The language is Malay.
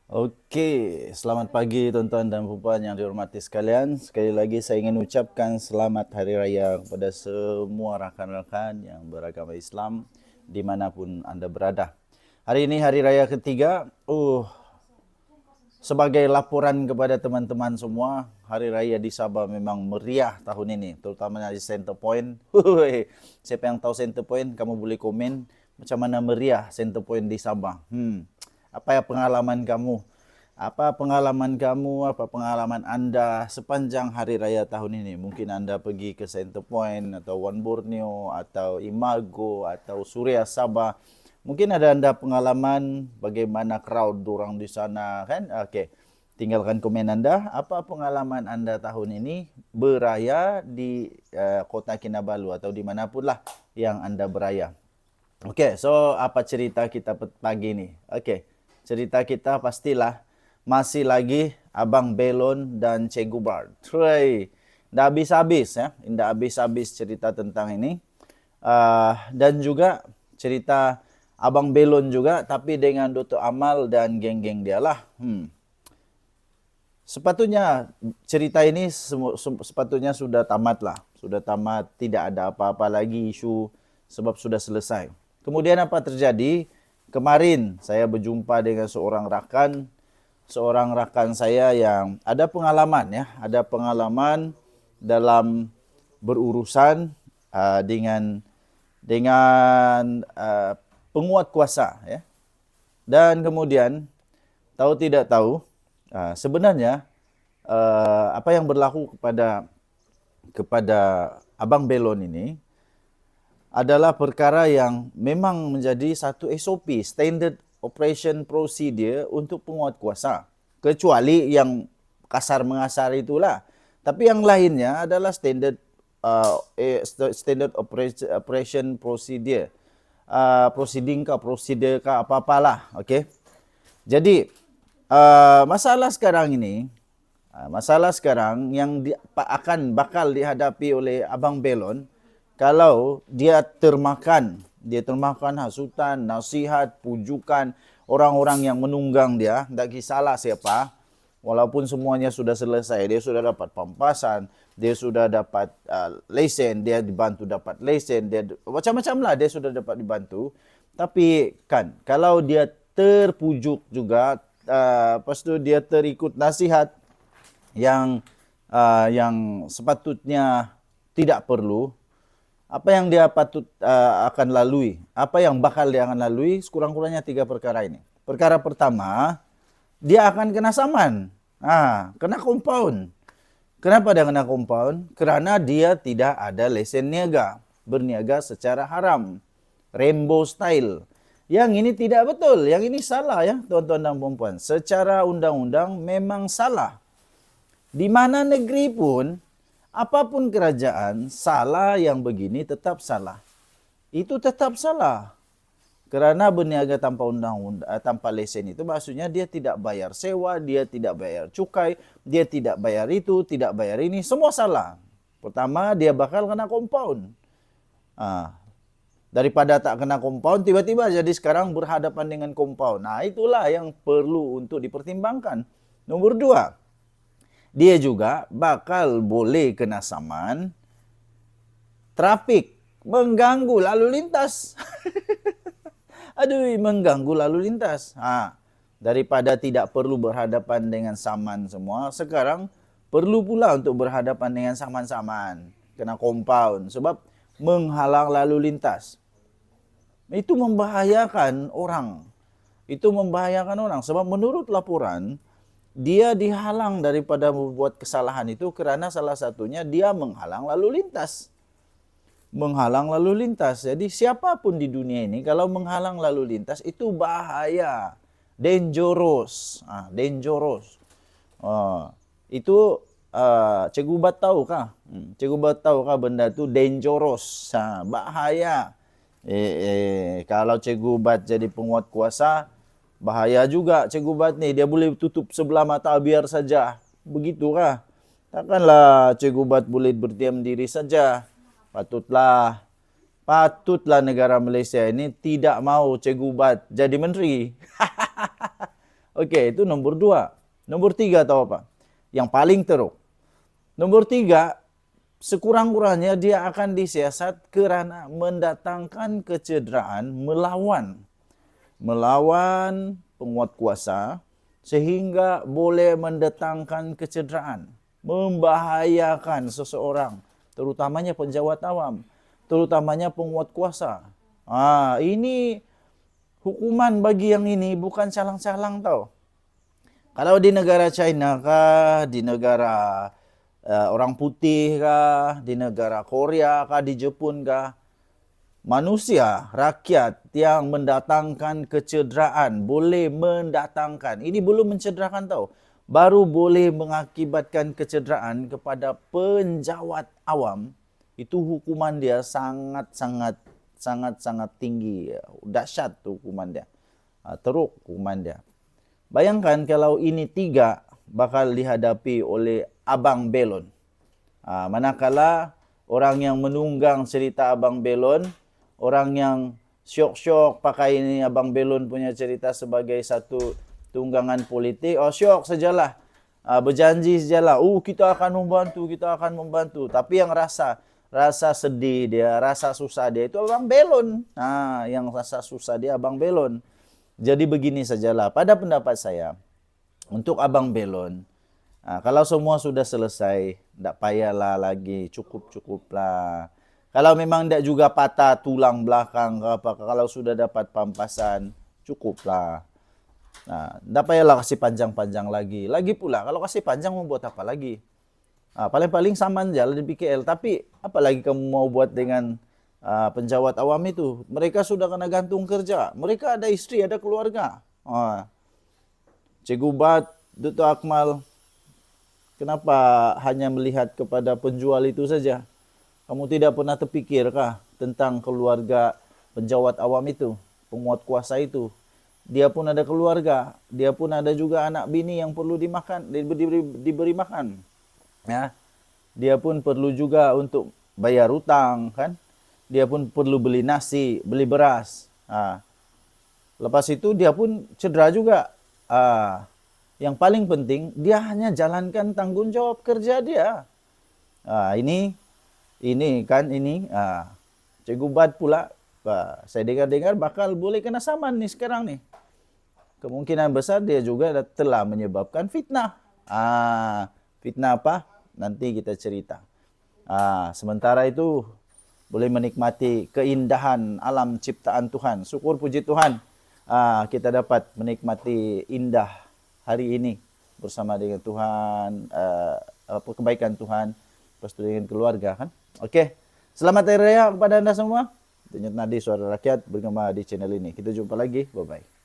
Oke, selamat pagi tuan-tuan dan puan yang dihormati sekalian. Sekali lagi saya ingin ucapkan selamat Hari Raya kepada semua rakan-rakan yang beragama Islam dimanapun Anda berada. Hari ini Hari Raya ketiga. Sebagai laporan kepada teman-teman semua, Hari Raya di Sabah memang meriah tahun ini, terutama di Center Point. Siapa yang tahu Center Point, kamu boleh komen macam mana meriah Center Point di Sabah. Apa ya pengalaman kamu? Apa pengalaman kamu, apa pengalaman anda sepanjang Hari Raya tahun ini? Mungkin anda pergi ke Center Point atau One Borneo atau Imago atau Suria Sabah. Mungkin ada anda pengalaman bagaimana crowd orang di sana kan? Okey. Tinggalkan komen anda. Apa pengalaman anda tahun ini beraya di Kota Kinabalu atau di manapun lah yang anda beraya. Okey, so apa cerita kita pagi ni? Okey. Cerita kita pastilah masih lagi Abang Belon dan Cikgu Bart. Try. Dah habis-habis ya. Dah habis-habis cerita tentang ini. Dan juga cerita Abang Belon juga tapi dengan Dr. Amal dan geng-geng dia lah. Sepatutnya cerita ini sepatutnya sudah tamat lah. Sudah tamat, tidak ada apa-apa lagi isu sebab sudah selesai. Kemudian apa terjadi? Kemarin saya berjumpa dengan seorang rakan saya yang ada pengalaman ya, ada pengalaman dalam berurusan dengan penguat kuasa ya. Dan kemudian tahu tidak tahu sebenarnya apa yang berlaku kepada Abang Belon ini adalah perkara yang memang menjadi satu SOP, Standard Operation Procedure untuk penguat kuasa. Kecuali yang kasar mengasar itulah. Tapi yang lainnya adalah Standard Operation Procedure. Prosedur ke apa-apalah. Okay. Jadi, masalah sekarang yang bakal dihadapi oleh Abang Belon kalau dia termakan hasutan, nasihat, pujukan orang-orang yang menunggang dia, tak kisahlah siapa, walaupun semuanya sudah selesai, dia sudah dapat pampasan, dia sudah dapat lesen, dia dibantu dapat lesen, dia macam-macam lah dia sudah dapat dibantu. Tapi kan, kalau dia terpujuk juga, lepas tu dia terikut nasihat yang sepatutnya tidak perlu, apa yang dia patut akan lalui? Apa yang bakal dia akan lalui? Sekurang-kurangnya 3 perkara ini. Perkara pertama, dia akan kena saman. Kena compound. Kenapa dia kena compound? Kerana dia tidak ada lesen niaga. Berniaga secara haram. Rainbow style. Yang ini tidak betul. Yang ini salah ya, tuan-tuan dan puan-puan. Secara undang-undang memang salah. Di mana negeri pun, apapun kerajaan, salah yang begini tetap salah. Itu tetap salah. Kerana berniaga tanpa undang-undang, tanpa lesen itu maksudnya dia tidak bayar sewa, dia tidak bayar cukai, dia tidak bayar itu, tidak bayar ini, semua salah. Pertama, dia bakal kena compound. Daripada tak kena compound, tiba-tiba jadi sekarang berhadapan dengan compound. Itulah yang perlu untuk dipertimbangkan. Nombor 2, dia juga bakal boleh kena saman trafik, mengganggu lalu lintas. Mengganggu lalu lintas. Daripada tidak perlu berhadapan dengan saman semua, sekarang perlu pula untuk berhadapan dengan saman-saman. Kena compound sebab menghalang lalu lintas. Itu membahayakan orang. Sebab menurut laporan, dia dihalang daripada membuat kesalahan itu kerana salah satunya dia menghalang lalu lintas. Jadi siapapun di dunia ini kalau menghalang lalu lintas itu bahaya. Dangerous. Itu Cikgu Bat tahu kah? Cikgu Bat tahu kah benda tu dangerous. Bahaya. Kalau Cikgu Bat jadi penguat kuasa, bahaya juga Cikgu Bat ni. Dia boleh tutup sebelah mata biar saja. Begitukah? Takkanlah Cikgu Bat boleh berdiam diri saja. Patutlah negara Malaysia ini tidak mau Cikgu Bat jadi menteri. Oke, itu nomor 2. Nomor 3 tahu apa? Yang paling teruk. Nomor 3, sekurang-kurangnya dia akan disiasat kerana mendatangkan kecederaan melawan penguat kuasa sehingga boleh mendatangkan kecederaan, membahayakan seseorang, terutamanya penjawat awam, terutamanya penguat kuasa. Ini hukuman bagi yang ini bukan calang-calang tau. Kalau di negara China kah, di negara orang putih kah, di negara Korea kah, di Jepun kah, manusia, rakyat yang mendatangkan kecederaan, boleh mendatangkan. Ini belum mencederakan tau. Baru boleh mengakibatkan kecederaan kepada penjawat awam. Itu hukuman dia sangat-sangat tinggi. Dahsyat hukuman dia. Teruk hukuman dia. Bayangkan kalau ini 3 bakal dihadapi oleh Abang Belon. Manakala orang yang menunggang cerita Abang Belon, orang yang syok-syok pakai ini Abang Belon punya cerita sebagai satu tunggangan politik, syok sajalah. Berjanji sajalah, kita akan membantu. Tapi yang rasa sedih dia, rasa susah dia itu Abang Belon. Yang rasa susah dia Abang Belon. Jadi begini sajalah, pada pendapat saya, untuk Abang Belon, kalau semua sudah selesai, tidak payahlah lagi, cukuplah. Kalau memang tidak juga patah tulang belakang, kalau sudah dapat pampasan, cukuplah. Tidak payahlah kasih panjang-panjang lagi. Lagi pula, kalau kasih panjang mau buat apa lagi? Paling-paling saman aja di PKL, tapi apalagi kamu mau buat dengan penjawat awam itu? Mereka sudah kena gantung kerja. Mereka ada istri, ada keluarga. Cikgu Bat, Dr. Akmal, kenapa hanya melihat kepada penjual itu saja? Kamu tidak pernah terpikirkah tentang keluarga penjawat awam itu, penguat kuasa itu? Dia pun ada keluarga, dia pun ada juga anak bini yang perlu dimakan, diberi makan. Ya. Dia pun perlu juga untuk bayar hutang, kan? Dia pun perlu beli nasi, beli beras. Lepas itu dia pun cedera juga. Yang paling penting dia hanya jalankan tanggung jawab kerja dia. Ini Cikgu Bad pula, saya dengar bakal boleh kena saman nih sekarang nih. Kemungkinan besar dia juga telah menyebabkan fitnah. Fitnah apa? Nanti kita cerita. Sementara itu boleh menikmati keindahan alam ciptaan Tuhan. Syukur puji Tuhan, kita dapat menikmati indah hari ini bersama dengan Tuhan, kebaikan Tuhan, lepas itu dengan keluarga, kan? Oke. Selamat Hari Raya kepada Anda semua. Denyut Nadi Suara Rakyat bergema di channel ini. Kita jumpa lagi. Bye-bye.